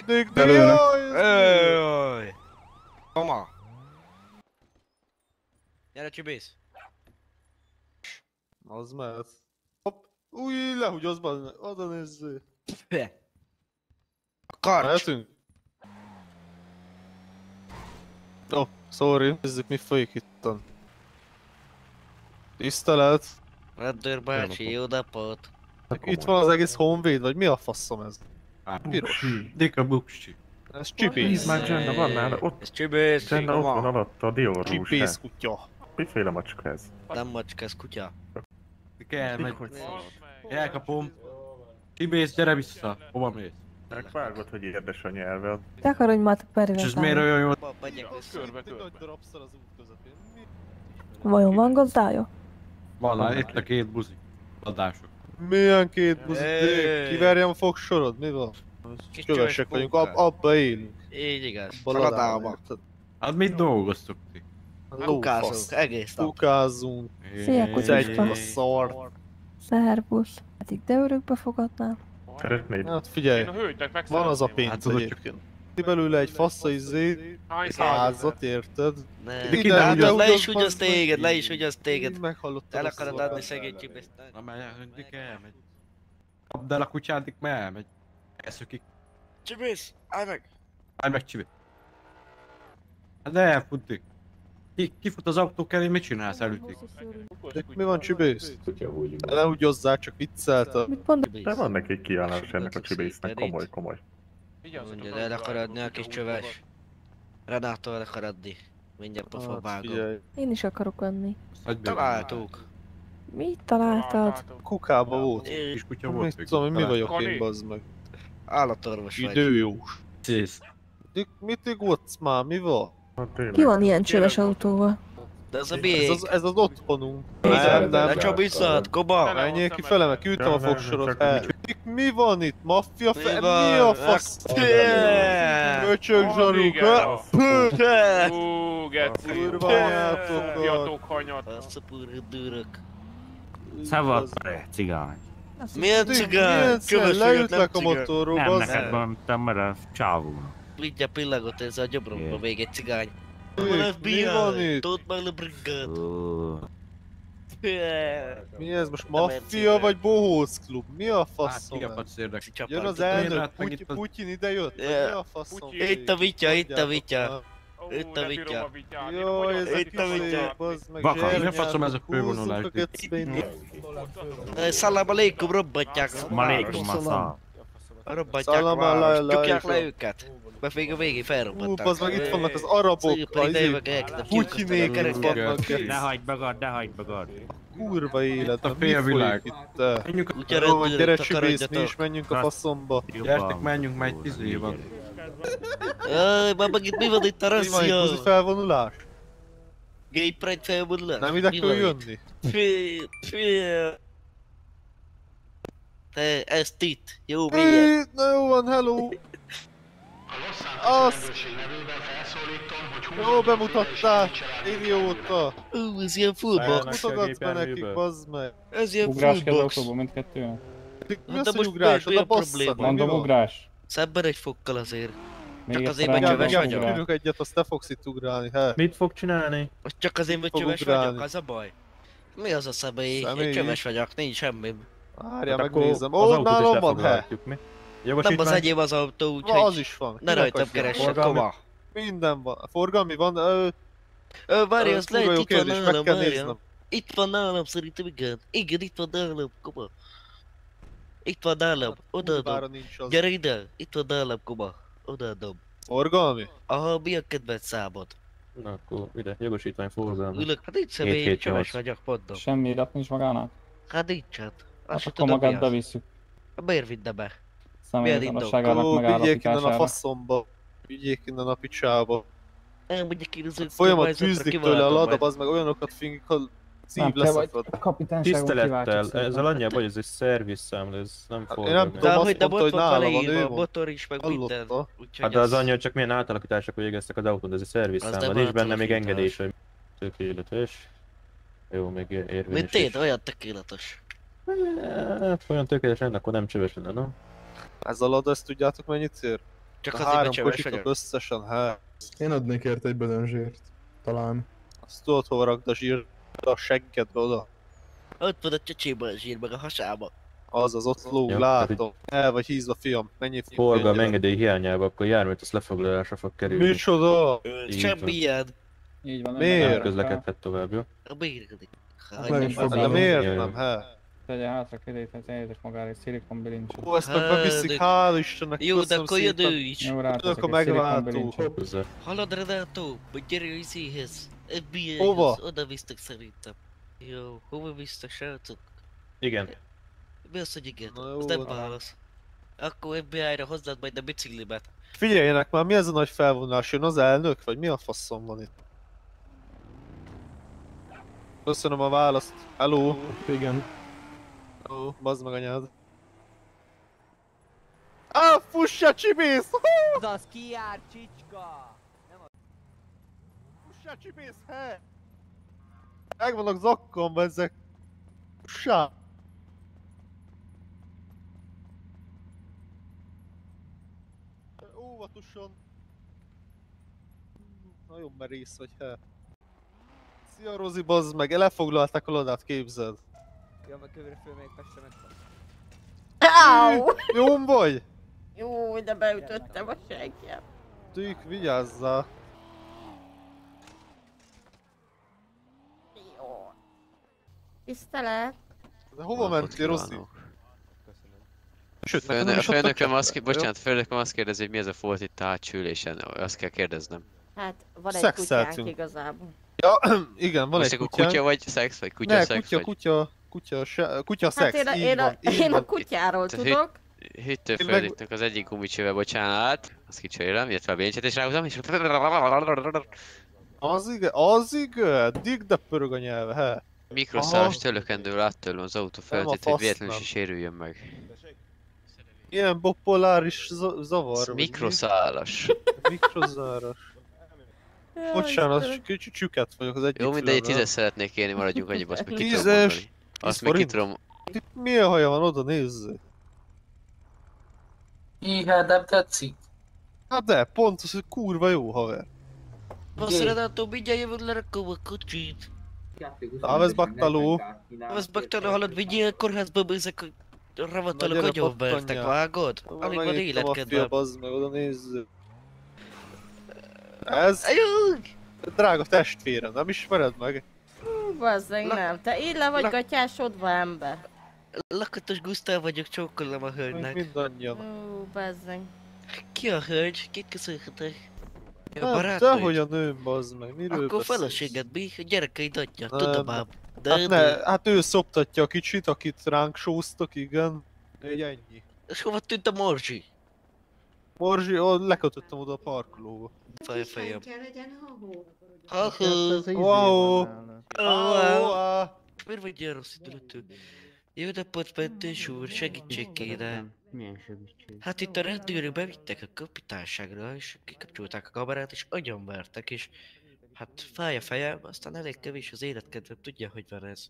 Dig, Belőle. Öööööj! Koma! Gyere, csibész! Az mehet. Hopp. Új, lehúgyozz be, oda nézzél. A karcs! Mehetünk? Oh, sorry. Nézzük, mi folyik ittan. Tisztelet. Rendőr bácsi, jó napot! Itt van az egész honvéd, vagy mi a faszom ez? Piros. Dika buksi. Ez Nézd csipész. már, Jenna, van nála, ott, Ez csibész! Jenna, ott van Koma! alatt a diorrús. Csipész kutya. Miféle macska ez? Nem macska, ez kutya. Dika elmegy. Hogy Elkapom. Csibész, gyere vissza. Hova mész? Vágod, hogy érdes a nyelved. Te akar, hogy már És ez miért olyan jó? Megyek vissza. Egy nagy darabszal az út közepén. Mi? Vajon van gazdája? Van, itt a két buzi. Adások. Milyen két buzi? Hey. Kiverjem a fogsorod? Mi van? Kis Kövesek csöves vagyunk, póka. abba élünk. Így igaz. Baladában, Szaladába. érted? Hát mit dolgoztok ti? Kukázunk, Lófasz. egész nap. Kukázunk. Szia, kutya. Egy a szart. Szervusz. Eddig de örökbe fogadnál? Szeretnéd? Hát figyelj, Én a hölgynek meg van az a szeretném. pénz tudod, egyébként. Ti belőle egy fassza Hány házat, érted? Ne, Ide, hát ide, le is ugyan ugyaz bazd meg. téged, le is ugyaz téged. Meghallottad El azt akarod a adni szót. szegény csibészt? Na mert Dika elmegy. Kapd el a kutyát, Dik, mert elmegy. Elszökik. Csibész, állj meg! Állj meg, Csibi. Hát de elfut, Dik. Kifut az autók elé, mit csinálsz előtték? Mi van, csibész? Ne úgy hozzá, csak vicceltem. Mit mondod? De van neki egy kiállás ennek a csibésznek, komoly. Vigyázzatok Mondja, el akar adni a kis csöves. Renától el akar adni. Mindjárt pofa Hát vágom. figyelj, Én is akarok venni. Találtuk. Mit találtad? kukába volt. Kis kutya Mit volt. tudom, hogy mi vagyok Kani. én, bazd meg. Állatorvos vagy. Időjós. Szész. Mit igotsz már, mi van? Hát tényleg. Ki van ilyen csöves autóval? De ez a Ez biég. az otthonunk. Ne Nem, csabizzad, koba! menjél ki fele, meg küldtem a Nem, nem, fogsorot. csak El. Mi van itt? Maffia Mi fe... van? Mi a fasz? Köcsög zsaruk, ha? Hú, geci. Kurva anyátokat. Fogjatok hanyat. Azt a purra dűrök. Szabad cigány. Milyen cigány? Csöves vagyok, Leütlek nem a cigány. motorról, Nem, bazd neked van, te mert a csávónak. Mindjárt pillagot ez a gyobromba még egy cigány. meg. Mi van itt? Tot meg le brigát. Ó, Mi ez most, Nem maffia cigány. vagy bohóc klub? Mi a Hát faszom? kikapad szérdek. Jön az Én elnök, hát meg itt az- Putyin ide jött? Vagy Ja. mi a faszom? Putyin. Itt a vitya, itt a vitya. Ó, Itt a nem vitya. bírom a vityát. Én Jaj, nagyon ez a Itt a szeretem vitya. kis a bazd meg, Baka, zsernyátok, nem faszom ez a fővonulás. húzzuk a gecbe. Szalába lékum, robbantják. malékum a szal. Robbantják Szalam a várost. alá, Csukják le alá. őket. Mert még a végén Hú, felrobbantják. bazd meg, itt vannak az arabok, Putyinék itt vannak. Ne hagyd magad, ne hagyd magad. Kurva élet, a mi félvilág. folyik itt? Te? Menjünk, Kutya Jó, gyere rendőrök, csibész, mi is takarodjatok. menjünk a faszomba. gyertek, menjünk, már egy 10 év van. Jaj, már megint mi van itt a Mi van, egy rasszia? buzi felvonulás? Gay Pride felvonulás? Nem ide Mi kell van itt? jönni? Te, ezt itt. Jó, miért? Na jó van, hello! Azt! Jó bemutattál, idióta! Ez ilyen fullbox. Mutogatsz be nekik, bazd meg! Ez ilyen Ugrás kell az fullbox. autóból mindkettőnek. Mi Hát az, de hogy most ugrás? mi a Oda basszad probléma? meg, mi Mondom van? ugrás. Szebben egy fokkal azért. Még Csak egyszer azért, mert elmondom, csöves Gyere, vagyok. ugrás. gyerünk egyet, azt te fogsz itt ugrálni, he? Mit fog csinálni? Most csak azért, mert Fog csöves ugrálni. vagyok, az a baj. Mi az a személy? Személy? Én csöves vagyok, nincs semmi. Várjál, Hát akkor megnézem. az Ó, autót is nálam van, he? lefoglalhatjuk, mi? Nem az Jogosítvány? enyém az autó, Az úgyhogy is van. ne Kinek rajtam adja? keressen, Forgalmi? koma. Minden van. Forgalmi van, Várj, azt kurva lehet, jó itt van kérdés, meg nálam, kell várjál. néznem. Itt van nálam szerintem, igen. Igen, itt van nálam, koma. Itt van nálam, odaadom. Kurvára nincs az. Gyere ide, itt van nálam, koma. Odaadom. Forgalmi? Aha, mi a kedvenc számod? Na akkor ide, jogosítvány forgalmi. Ülök, hát nincs személy, 7-7-8. csöves vagyok, mondom. Semmi irat nincs magának? Hát nincs hát. Azt Hát se akkor tudom mi magát az. bevisszük. Miért vinne be? Személyigazságának Ó, vigyék innen a megállapítására. faszomba. Vigyék innen a picsába. Elmondjuk én az Folyamat küzdik tőle a lada, az meg olyanokat fingik, ha szív Nem, te vagy leszakad. a kapitányságon Tisztelettel, ezzel annyi a baj, ez egy szervizszámla, ez nem Én forgalmi. nem De tudom, hogy azt de mondta, ott hogy van nála vele van, írva, ő a van. motor is, meg minden. Hallotta? Úgyhogy Hát de az annyi, hogy csak milyen átalakítások végeztek az autón, de ez egy szervizszámla, nem nincs benne még átalakítás. engedés, hogy tökéletes. Jó, még érvényes Mint is. én, olyan tökéletes. Hát, olyan tökéletes lenne, akkor nem csöves lenne, no? Ez a lada, ezt tudjátok mennyit ér? Csak A azért, mert 3 cseves kocsitok vagyok. összesen, hát. Én adnék érte egy bölönzsért. Talán. Azt tudod hova rakd a zsír, a seggedbe oda. Ott van a csöcsébe a zsír, meg a hasába. Azaz, ott lóg, Ja, látom. El vagy hízva, fiam. Mennyi Forgalmi engedély hiányában akkor járművet azt lefoglalásra fog kerülni. Micsoda? Így Semmi van. ilyen. Így van. Miért? Nem közlekedhet tovább, jó? A bérgedik. Le is De foglalom. miért Jaj. nem, hát? Tegye hátra kiléphet, eljöttek magára egy szilikonbilincset. Ó, ezt meg beviszik, hál' Istennek, Jó, de köszönöm akkor jön ő szépen. is. Jó, ráteszek Akkor egy megváltó. szilikonbilincset. Hozzá. Hallod, Renato? Hogy gyere izéhez. FBI-hez. Hova? Oda visztek szerintem. Jó, hova visztek, srácok? Igen. Mi az, hogy igen? Na jó, Az nem van. válasz. Akkor FBI-ra hozzád majd a biciklimet. Figyeljenek már, mi ez a nagy felvonás? Jön az elnök? Vagy mi a faszom van itt? Köszönöm a választ. Hello? Igen. Hello, bazd meg anyád. Fussa, csibész! Az kijár, csicska! Fussa, csibész, he! Meg vannak zakkomba ezek. Fussa! Óvatosan. Nagyon merész vagy, he. Szia Rozi, bazd meg, lefoglalták a ladát, képzeld. Jó, meg kövére föl még Pesten Áú! Jóm vagy? Jó, de beütöttem a seggem. Tűk, vigyázzál. Jó. Tisztelet. De hova mentél, Rozi? Sőt, nekem nem A is adtak főnököm azt, cseppet, bocsánat, főnököm azt kérdezi, hogy mi ez a folt itt a hátsülésen, azt kell kérdeznem. Hát, van egy Szexeltünk. kutyánk igazából. Ja, igen, van Most egy akkor kutyánk. kutya vagy szex, vagy kutya Ne, szex kutya, kutya Hát szex, így én van, így a van. kutyáról Tehát tudok. Hűtő Én földítünk az egyik gumicsővel, bocsánat, azt kicserélem, illetve a béncset is ráhúzom, és... Az igen, dig de pörög a nyelve, he. Mikroszálas tölökendő lát tőlem az autó feltét, hogy fasz véletlenül nem. is sérüljön meg. Ilyen bipoláris zavar. Ez vagy mikroszálas. mi? Mikrozáros. Bocsánat, kicsit csüket vagyok az egyik Jó, mindegy, fülemmel. 10-es szeretnék élni, maradjunk annyiba, azt meg ki tudom 10-es? mondani. Azt meg ki forint? tudom... Itt milyen haja van, oda nézzél. hát nem tetszik. Hát de, pont az, hogy kurva jó haver. Basz, Renato, mindjárt jövök, lerakom a kocsit. Távez baktaló. Az baktaló, hallod, vigyél kórházba, ezek a ravatalok gyere, agyonvertek, pattanyjál. vágod? Alig van Megittem a fia, életkedvem. bazd meg, oda nézzél. Ez Ajúj! drága testvérem, nem ismered meg? Bazzeg, nem. Te így le vagy Na. gatyásodva, ember. Lakatos Gusztáv vagyok, csókolom a hölgynek. Mindannyian. Ó, bazzeg. Ki a hölgy? Kit köszönhetek? A Hát, barátnőd? dehogy a nőm, bazd meg, miről Akkor beszélsz? feleséged mi? A gyerekeid adja, Nem. tudom ám. Hát ne, hát ő szoptatja a kicsit, akit ránk sóztak, igen. Egy ennyi. És hova tűnt a morzsi? Morzsi, lekötöttem oda a parkolóba. Fejfejem. Hát Ha-ha. Wow! Wow. Miért vagy ilyen rossz indulatú? Jó napot, mentős úr, segítség kéne. Milyen segítség? Hát itt a rendőrök bevittek a kapitányságra, és kikapcsolták a kamerát, és agyonvertek, és hát fáj a fejem, aztán elég kevés az életkedvem, tudja, hogy van ez.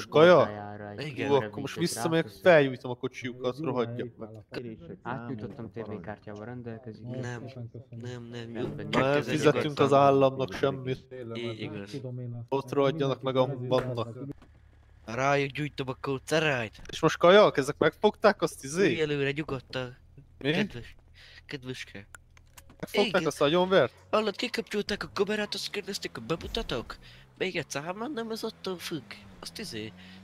Kaja? Igen. Jó, akkor most visszamegyek, felgyújtom a kocsiukat, rohadjak meg. Átjutottam TV kártyával rendelkezik. Nem, nem. Nem fizetünk az államnak semmit. Így igaz. Ott rohadjanak meg, ahol vannak. Rájuk gyújtom a kócerájt. És most kajak, ezek megfogták azt Ülj izé? előre nyugodtan. Mi? Kedveske. Megfogták Igen. azt agyonvert? Hallod, kikapcsolták a kamerát, azt kérdezték, hogy bemutatok? Még egyszer, hát már nem ez attól függ. Azt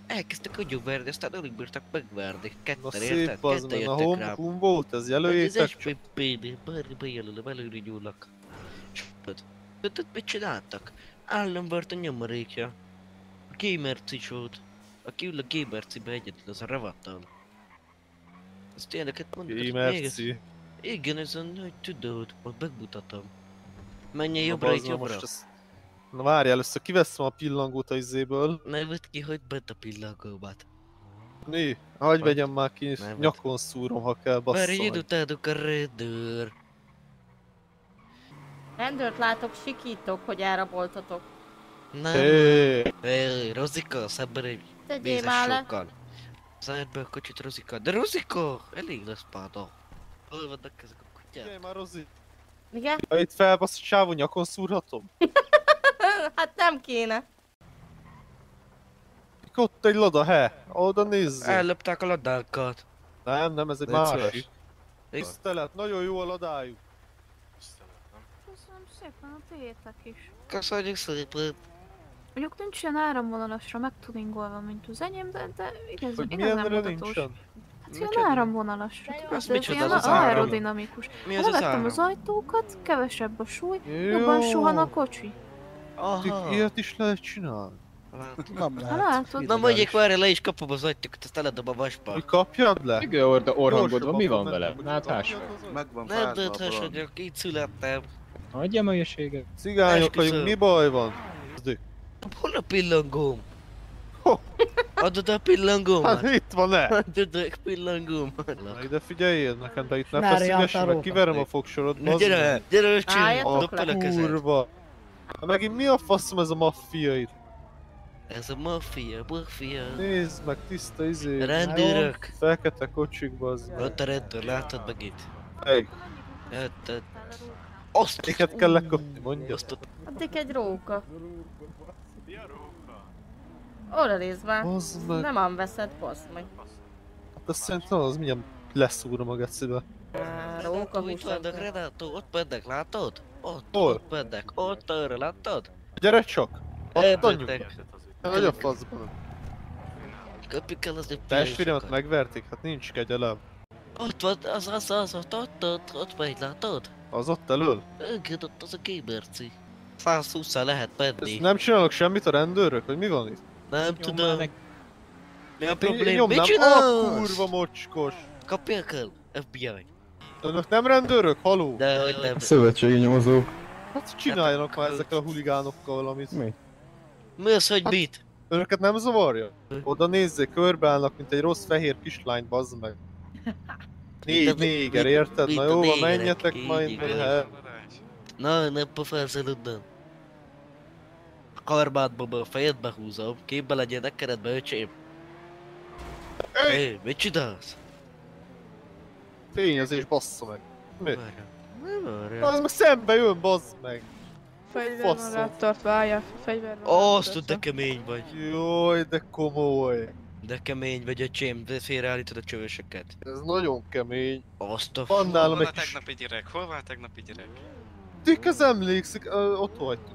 elkezdtek agyonverni, aztán alig bírtak megverni. Na Ketten, szép érted? az Ketten meg, na jöttek rám. hon volt ez, Ez jelöljétek csak. SPPD, bármi bejelölöm, előre nyúlnak. És tudod, mit csináltak? Államvert a nyomorékja. A Gamerci volt. Aki ül a Gamercibe egyedül, az a ravattal. Azt ilyeneket mondod, még Merci. igen, ezen, hogy tudod, majd megmutatom. Menjen Na, jobbra, bazd itt meg, jobbra. most ezt- Na várj, először kiveszem a pillangót a izéből. Ne vedd ki, hogy bent a pillangómat. Mi? Hagyj vegyem már ki, Nem. nyakon szúrom, ha kell, Mert így basszol. utálok a rendőr. Rendőrt látok, sikítok, hogy elraboltatok. Nem. Hé, Rozika, szemben egy Tegyél már le. mézesokkal. Zárd be a kocsit, Rozika. De Rozika! Elég lesz páda. Hol vannak ezek a kutyák? Figyelj már, Rozi. Igen? Ha itt felbasz a csávó, nyakon szúrhatom? Hát nem kéne. Ott egy loda, he? Oda nézzél. Ellöpták a ladákat. Nem, ez egy Légy szíves. másik. Tisztelet, nagyon jó a ladájuk. Köszönöm szépen a tiétek is. Köszönjük szépen. Mondjuk nincs ilyen áramvonalasra megtuningolva, mint az enyém, de igaz, Hogy igazán milyenre mutatós. nincsen? Hát ilyen áramvonalasra, tudod, Az ez micsoda ilyen az áram? aerodinamikus. Mi az az Levettem áram? az ajtókat, kevesebb a súly, Jó. jobban suhan a kocsi. Aha. Ilyet is lehet csinálni. Hát látod? Na mondjuk várj, le is kapom az ajtókat, azt eledom a vasba. Hogy kapjad le? Igen, orhangodva, mi van vele? Hát Megvan Nem dönthessek, így születtem. Hagyja a hülyeséget. Cigányok vagyunk, mi baj van? Hol a pillangóm? Adod a pillangómat? Hát itt van-e? Adod a pillangómat. Na ide figyeljél nekem, de itt ne Várjál, feszülgessél, meg Taróka. kiverem a fogsorod, Na bazd gyere, meg. gyere öcsém, A dobd fel a kezed. kurva. Hát megint mi a faszom ez a maffia itt? Ez a maffia. Nézd meg, tiszta izé. Rendőrök. Fekete kocsik, bazd meg. Ott a rendőr, látod meg itt? Egy. Ott. Azt! Miket kell lekapni, mondja? Addig egy róka. Oda nézd már. Bazd meg. Nem ám veszed, baszd meg. Hát azt szerintem az mindjárt leszúrom a gecibe. Róka Itt vannak, Renato, ott mennek, látod? Hol? Ott mennek, ott arra, láttad? Gyere csak! Ott anyjuk! Elmentek. Nagy a faszban. Kapjuk el az egy Testvéremet megverték, hát nincs kegyelem. Ott van, ott megy, látod? Az ott elől? Igen, ott az a gamerci. 120-szal lehet menni. Ezt nem csinálok semmit a rendőrök, vagy mi van itt? Nem tudom. Mi a problém? Mit Nyomnám, csinálsz? kurva mocskos! Kapják el, FBI. Önök nem rendőrök? Haló? De hogy nem. Szövetségi nyomozók. Hát csináljanak már ezekkel a huligánokkal valamit. Mi? Mi az, hogy Hát, mit? Önöket nem zavarja? Oda nézzék, körbeállnak, mint egy rossz fehér kislány, bazd meg. Négy néger, érted? Na jó, van, menjetek majd. Hát. Na, ne pofázol onnan. A karbádba a fejedbe húzom, képbe legyen nekeredbe, öcsém. Hé, mit csinálsz? Fényezés, bassza meg. Mi? Nem várjál. Az meg szembe jön, bazd meg. Fegyver van Faszom. rá tartva, álljál, fegyver van rá Azt, tartva. de kemény vagy. Jaj, de komoly. De kemény vagy, öcsém, de félreállítod a csövösöket. Ez nagyon kemény. Azt a Van nálam Hol egy a kis... tegnapi gyerek? Hol van a tegnapi gyerek? Tikez emlékszik, ott hagytuk.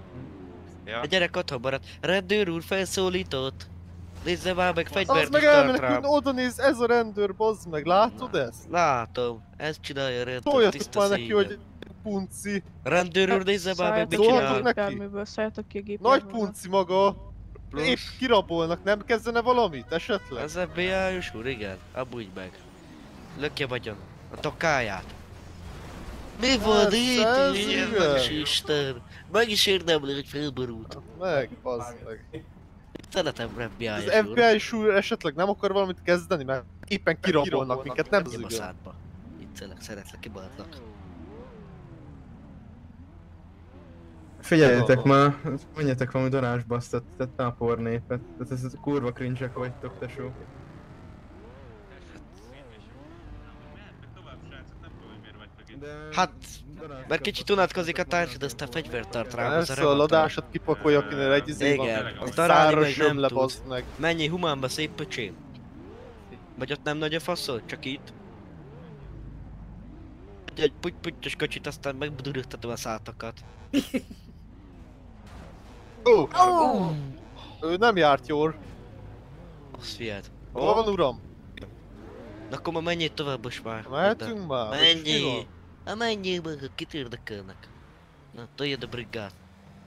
Ja. A gyerek otthon maradt. Rendőr úr felszólított. Nézze már meg, Az fegyvert meg is tart elmenekül, rám. oda néz, ez a rendőr, bazd meg, látod ezt? Látom, ezt csinálja a rendőr, Szóljatok tiszta már neki, szívem. hogy punci. Rendőr úr, nézze már meg, mit Szóljatok csinál. neki. Gépjárműből, szálljatok ki a Nagy gépjárműből. punci maga. Épp kirabolnak, nem kezdene valamit esetleg? Az FBI-os úr, igen, amúgy meg. Lökje vagyon, a tokáját. Mi van Ez itt? igen. Jézus Isten! Meg is érdemli, hogy felborult. Meg, bazd meg. Szeretem FBI-os Az úr. FBI-s úr esetleg nem akar valamit kezdeni, mert éppen kirabolnak minket, nem Nyom a zügön. szádba. Viccelek, szeretlek, kiballak. Figyeljetek már, menjetek valami darásba, azt tette a pornépet. Tehát ez kurva cringe-ek vagytok, tesó. Hát, mert kicsit unatkozik a társad, aztán fegyvert tart rám, az a Persze, a ladásat kipakolja, akinél egy izé van. Igen, Egy az darálni száros meg nem zsömle, tud. bazd meg. Menjél humánba, szép pöcsém. Vagy ott nem nagy a faszod, csak itt. Egy puty-putyos kocsit, aztán megbudurugtatom a szátakat. Ő nem járt jól. Azt fiad. Hol van, uram? Na akkor ma menjél tovább most már. Mehetünk már? Vagy mi Menjél. van? Hát menjél meg, kit érdekelnek. Na, toljad a brigát.